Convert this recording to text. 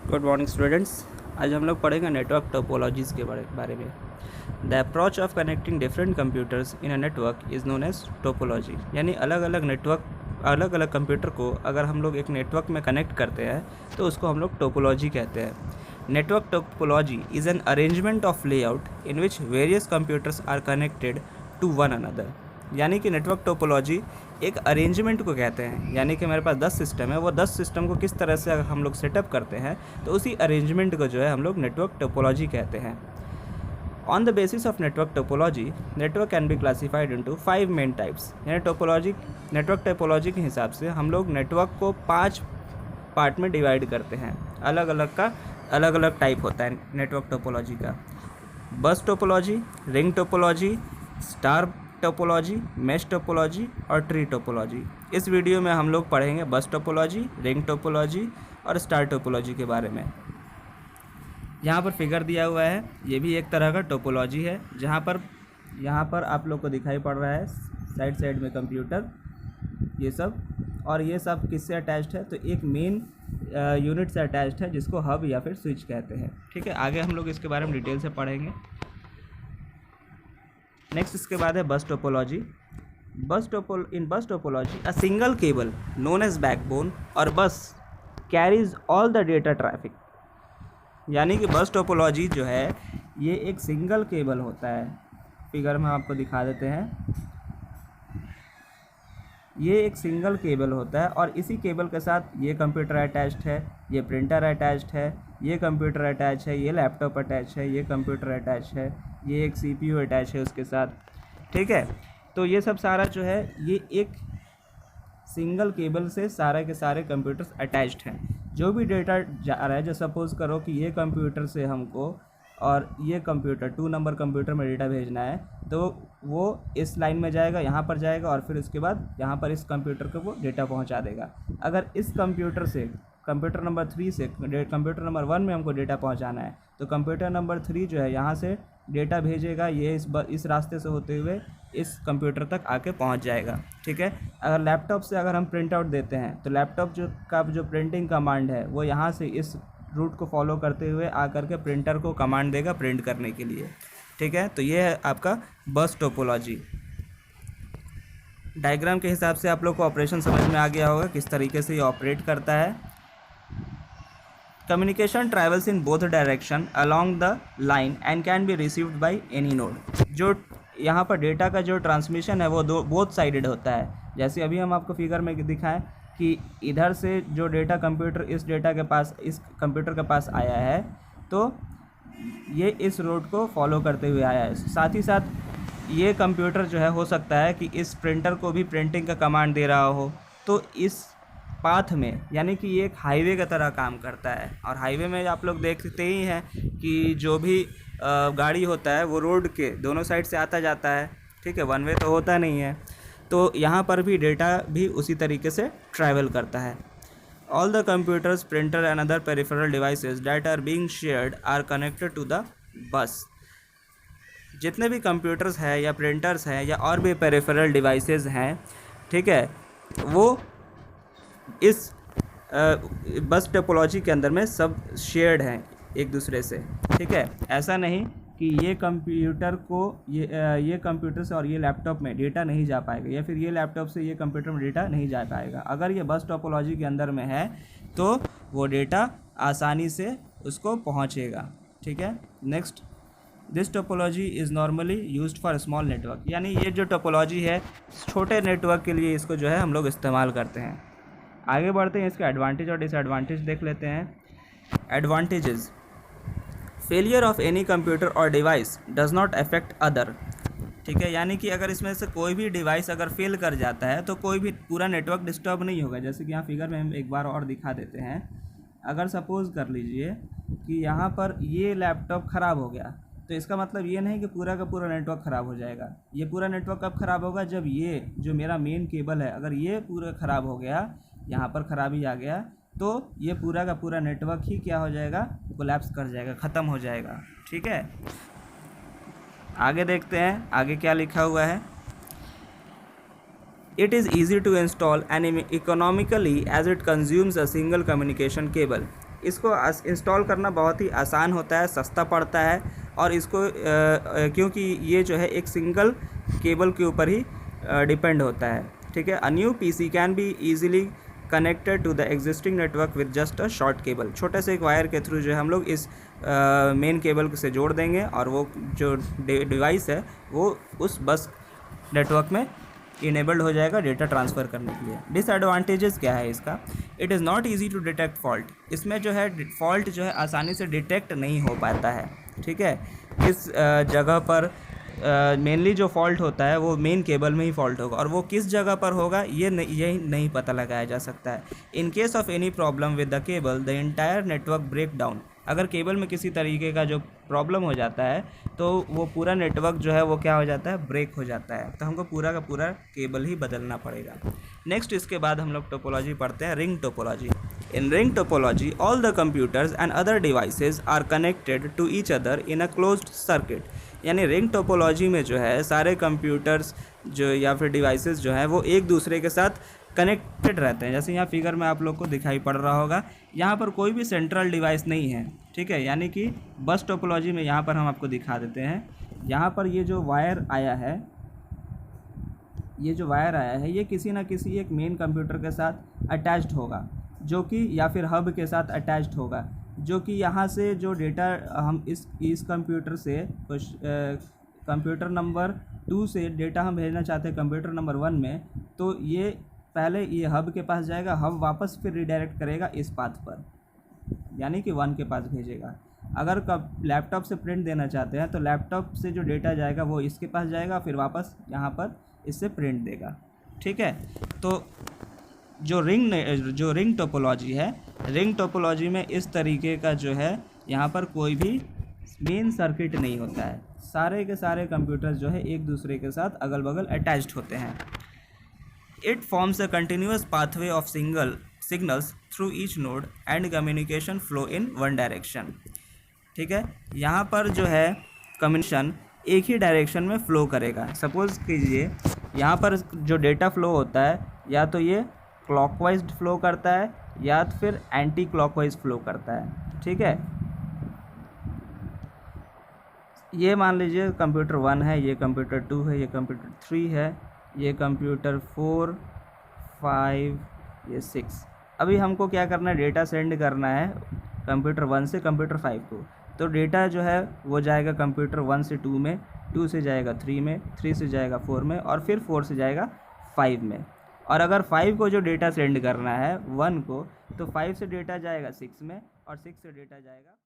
Good morning students. आज हम लोग पढ़ेंगे नेटवर्क टोपोलॉजीज़ के बारे में। The approach of connecting different computers in a network is known as topology. यानी अलग अलग कंप्यूटर को अगर हम लोग एक नेटवर्क में कनेक्ट करते हैं तो उसको हम लोग टोपोलॉजी कहते हैं। Network topology is an arrangement of layout in which various computers are connected to one another. यानी कि नेटवर्क टोपोलॉजी एक अरेंजमेंट को कहते हैं। यानी कि मेरे पास 10 सिस्टम है, वो 10 सिस्टम को किस तरह से हम लोग सेटअप करते हैं तो उसी अरेंजमेंट को जो है हम लोग नेटवर्क टोपोलॉजी कहते हैं। On the basis of network topology, network can be classified into 5 main types. यानी नेटवर्क टोपोलॉजी के हिसाब से हम लोग नेटवर्क को 5 पार्ट में डिवाइड करते हैं। अलग अलग टाइप होता है नेटवर्क टोपोलॉजी का। बस topology, ring topology, star topology, mesh topology और ट्री टोपोलॉजी। इस वीडियो में हम लोग पढ़ेंगे बस टोपोलॉजी, रिंग टोपोलॉजी और स्टार टोपोलॉजी के बारे में। यहाँ पर फिगर दिया हुआ है, ये भी एक तरह का टोपोलॉजी है। यहाँ पर आप लोग को दिखाई पड़ रहा है साइड में कंप्यूटर ये सब, और ये सब किससे अटैच्ड है तो एक मेन यूनिट से अटैच्ड है जिसको हब या फिर स्विच कहते हैं। ठीक है, आगे हम लोग इसके बारे में डिटेल से पढ़ेंगे। नेक्स्ट इसके बाद है बस topology. In bus topology a single cable known as backbone और bus carries all the data traffic. यानी कि बस टोपोलॉजी जो है ये एक सिंगल केबल होता है। फिगर में आपको दिखा देते हैं, ये एक सिंगल केबल होता है और इसी केबल के साथ ये कंप्यूटर अटैच्ड है, ये प्रिंटर अटैच्ड है, ये कंप्यूटर अटैच है, ये लैपटॉप अटैच है, ये कंप्यूटर अटैच है, ये एक CPU अटैच है उसके साथ। ठीक है, तो ये सब सारा जो है ये एक सिंगल केबल से सारे के सारे कंप्यूटर्स अटैच्ड हैं। जो भी डेटा जा रहा है, जो सपोज़ करो कि ये कंप्यूटर से हमको और ये कंप्यूटर 2 नंबर कंप्यूटर में डेटा भेजना है तो वो इस लाइन में जाएगा, यहाँ पर जाएगा और फिर उसके बाद यहाँ पर इस कंप्यूटर को वो डेटा पहुँचा देगा। अगर इस कंप्यूटर से कंप्यूटर नंबर 3 से कंप्यूटर नंबर 1 में हमको डेटा पहुँचाना है तो कंप्यूटर नंबर 3 जो है यहाँ से डेटा भेजेगा, ये इस रास्ते से होते हुए इस कंप्यूटर तक आके पहुँच जाएगा। ठीक है, अगर लैपटॉप से अगर हम प्रिंट आउट देते हैं तो लैपटॉप जो प्रिंटिंग कमांड है वो यहाँ से इस रूट को फॉलो करते हुए आकर के प्रिंटर को कमांड देगा प्रिंट करने के लिए। ठीक है, तो ये है आपका बस टोपोलॉजी। डायग्राम के हिसाब से आप लोग को ऑपरेशन समझ में आ गया होगा किस तरीके से ये ऑपरेट करता है। Communication travels in both direction along the line and can be received by any node. जो यहाँ पर डेटा का जो ट्रांसमिशन है वो बोथ साइडेड होता है। जैसे अभी हम आपको फिगर में दिखाएं कि इधर से जो डेटा इस कंप्यूटर के पास आया है तो ये इस रोड को फॉलो करते हुए आया है। साथ ही साथ ये कंप्यूटर जो है हो सकता है कि इस प्रिंटर को भी प्रिंटिंग का कमांड दे रहा हो, तो इस पाथ में यानी कि ये एक हाईवे की तरह काम करता है। और हाईवे में आप लोग देखते ही हैं कि जो भी गाड़ी होता है वो रोड के दोनों साइड से आता जाता है। ठीक है, वन वे तो होता नहीं है, तो यहाँ पर भी डेटा भी उसी तरीके से ट्रैवल करता है। All the computers, printer and other peripheral devices that are being shared are connected to the bus. जितने भी कंप्यूटर्स हैं या प्रिंटर्स हैं या और भी पेरिफेरल डिवाइसेस हैं, ठीक है, वो इस बस टोपोलॉजी के अंदर में सब शेयर्ड हैं एक दूसरे से। ठीक है, ऐसा नहीं कि ये कंप्यूटर से और ये लैपटॉप में डेटा नहीं जा पाएगा या फिर ये लैपटॉप से ये कंप्यूटर में डेटा नहीं जा पाएगा। अगर ये बस टोपोलॉजी के अंदर में है तो वो डेटा आसानी से उसको पहुंचेगा। ठीक है, next, this topology is normally used for small network. यानी ये जो टोपोलॉजी है छोटे नेटवर्क के लिए इसको जो है हम लोग इस्तेमाल करते हैं। आगे बढ़ते हैं, इसके एडवांटेज और डिसएडवांटेज देख लेते हैं। Advantages: failure of any computer और device does not affect other. ठीक है, यानी कि अगर इसमें से कोई भी डिवाइस अगर फेल कर जाता है तो कोई भी पूरा नेटवर्क डिस्टर्ब नहीं होगा। जैसे कि यहाँ फिगर में हम एक बार और दिखा देते हैं। अगर सपोज़ कर लीजिए कि यहाँ पर ये लैपटॉप ख़राब हो गया तो इसका मतलब ये नहीं कि पूरा का पूरा नेटवर्क ख़राब हो जाएगा। ये पूरा नेटवर्क कब ख़राब होगा, जब ये जो मेरा मेन केबल है अगर ये पूरा ख़राब हो गया, यहाँ पर ख़राबी आ गया तो ये पूरा का पूरा नेटवर्क ही क्या हो जाएगा, कोलैप्स कर जाएगा, ख़त्म हो जाएगा। ठीक है, आगे देखते हैं आगे क्या लिखा हुआ है। It is easy to install and economically as it consumes a single communication cable. इसको इंस्टॉल करना बहुत ही आसान होता है, सस्ता पड़ता है, और इसको क्योंकि ये जो है एक सिंगल केबल के ऊपर ही डिपेंड होता है, ठीक है। A new PC can be easily connected to the existing network with just a short cable. छोटे से एक वायर के थ्रू जो है हम लोग इस मेन केबल से जोड़ देंगे, और वो जो डिवाइस है वो उस बस नेटवर्क में इनेबल्ड हो जाएगा डेटा ट्रांसफ़र करने के लिए। डिसएडवांटेजेस क्या है इसका? It is not easy to detect fault. इसमें जो है फॉल्ट जो है आसानी से डिटेक्ट नहीं हो पाता है, ठीक है। किस जगह पर मेनली जो फॉल्ट होता है वो मेन केबल में ही फॉल्ट होगा, और वो किस जगह पर होगा ये नहीं पता लगाया जा सकता है। In case of any problem with the cable the entire network break down. अगर केबल में किसी तरीके का जो प्रॉब्लम हो जाता है तो वो पूरा नेटवर्क जो है वो क्या हो जाता है, ब्रेक हो जाता है, तो हमको पूरा का पूरा केबल ही बदलना पड़ेगा। नेक्स्ट इसके बाद हम लोग टोपोलॉजी पढ़ते हैं, ring topology. In ring topology all the computers and other devices are connected to each other in a closed circuit. यानी रिंग टोपोलॉजी में जो है सारे कंप्यूटर्स जो या फिर डिवाइसेस जो हैं वो एक दूसरे के साथ कनेक्टेड रहते हैं। जैसे यहाँ फिगर में आप लोग को दिखाई पड़ रहा होगा, यहाँ पर कोई भी सेंट्रल डिवाइस नहीं है, ठीक है। यानी कि बस टोपोलॉजी में यहाँ पर हम आपको दिखा देते हैं, यहाँ पर ये जो वायर आया है, ये किसी ना किसी एक मेन कंप्यूटर के साथ अटैच्ड होगा, जो कि या फिर हब के साथ अटैच्ड होगा, जो कि यहाँ से जो डेटा हम इस कंप्यूटर से कंप्यूटर नंबर 2 से डेटा हम भेजना चाहते हैं कंप्यूटर नंबर 1 में, तो ये पहले ये हब के पास जाएगा, हब वापस फिर रिडायरेक्ट करेगा इस पाथ पर, यानी कि 1 के पास भेजेगा। अगर लैपटॉप से प्रिंट देना चाहते हैं तो लैपटॉप से जो डेटा जाएगा वो इसके पास जाएगा, फिर वापस यहाँ पर इससे प्रिंट देगा, ठीक है। तो जो रिंग टोपोलॉजी है, रिंग टोपोलॉजी में इस तरीके का जो है यहाँ पर कोई भी मेन सर्किट नहीं होता है, सारे के सारे कंप्यूटर्स जो है एक दूसरे के साथ अगल बगल अटैच्ड होते हैं। It forms a continuous pathway of signals through each node and communication flow in one direction, ठीक है। यहाँ पर जो है कम्युनिकेशन एक ही डायरेक्शन में फ़्लो करेगा। सपोज़ कीजिए यहाँ पर जो डेटा फ़्लो होता है या तो ये क्लॉकवाइज फ़्लो करता है या फिर एंटी क्लॉकवाइज फ़्लो करता है, ठीक है। ये मान लीजिए कंप्यूटर 1 है, ये कंप्यूटर 2 है, ये कंप्यूटर 3 है, ये कंप्यूटर 4, 5, ये 6। अभी हमको क्या करना है, डेटा सेंड करना है कंप्यूटर 1 से कंप्यूटर 5 को। तो डेटा जो है वो जाएगा कंप्यूटर 1 से 2 में, 2 से जाएगा 3 में, 3 से जाएगा 4 में, और फिर 4 से जाएगा 5 में। और अगर 5 को जो डेटा सेंड करना है 1 को, तो 5 से डेटा जाएगा 6 में, और 6 से डेटा जाएगा